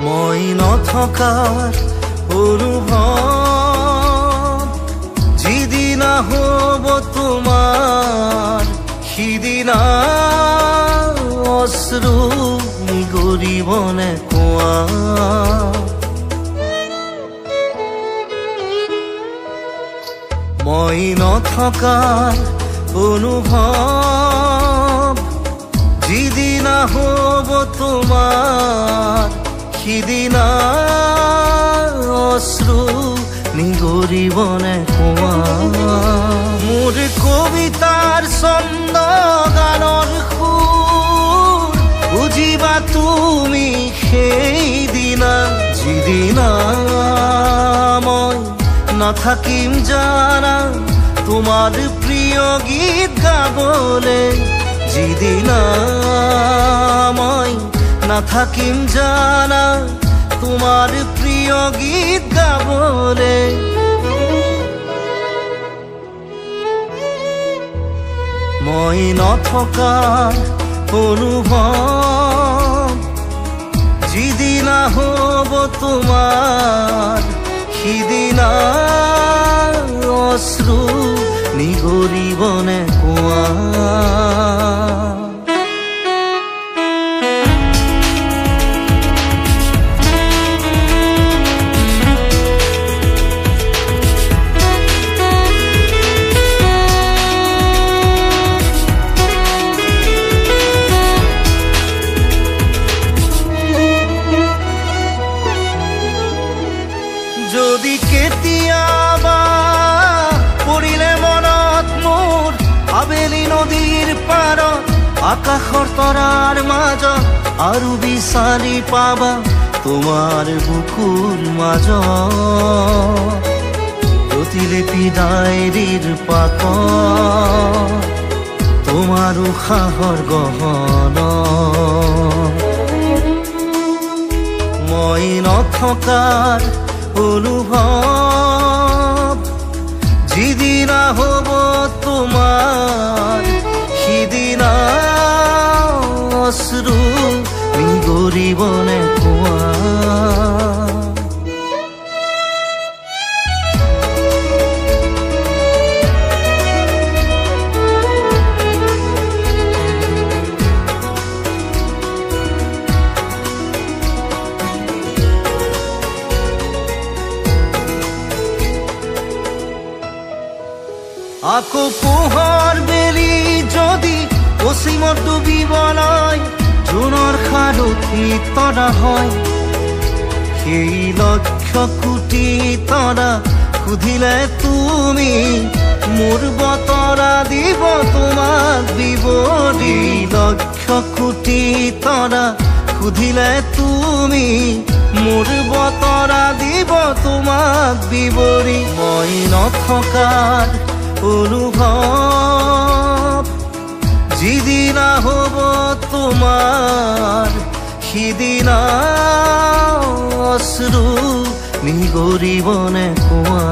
মই নথকাৰ অনুভৱ যিদিনা হ'ব তোমাৰ সিদিনা অশ্ৰু নিগৰিবনে কোৱা মই নথকাৰ অনুভৱ যিদিনা হ'ব তোমাৰ সিদিনা অশ্ৰু নিগৰিবনে কোৱা মোৰ কবিতাৰ ছন্দ গানৰ সুৰ বুজিবা তুমি সেইদিনা যিদিনা মই নাথাকিম জানা তোমাৰ প্ৰিয় গীত গাবলে যিদিনা মই নাথাকিম জানা তোমাৰ প্ৰিয় গীত গাবলে মই নথকাৰ অনুভৱ যিদিনা হ'ব তোমাৰ সিদিনা অশ্ৰু নিগৰিবনে কোৱা যদি কেতিয়াবা পৰিলে মনত মোৰ আবেলি নদীৰ পাৰত আকাশৰ তৰাৰ মাজত আৰু বিচাৰি পাবা তোমাৰ বুকুৰ মাজত প্ৰতিলিপি ডায়েৰীৰ পাকত তোমাৰ উশাহৰ গহনা মই নথকাৰ অনুভৱ যিদিনা হ'ব তোমাৰ সিদিনা অশ্ৰু নিগৰিবনে কোৱা আকৌ পোহৰ বেলি যদি পশ্চিমত ডুবিবলৈ জোনৰ সাৰথি তৰা হয় সেই লক্ষ কোটি তৰা সুধিলে তুমি মোৰ বতৰা দিব তোমাক বিৱৰি লক্ষ কোটি তৰা সুধিলে তুমি মোৰ বতৰা দিব তোমাক বিৱৰি মই নথকাৰ অনুভৱ যিদিনা হ'ব তোমাৰ সিদিনা অশ্ৰু নিগৰিবনে কোৱা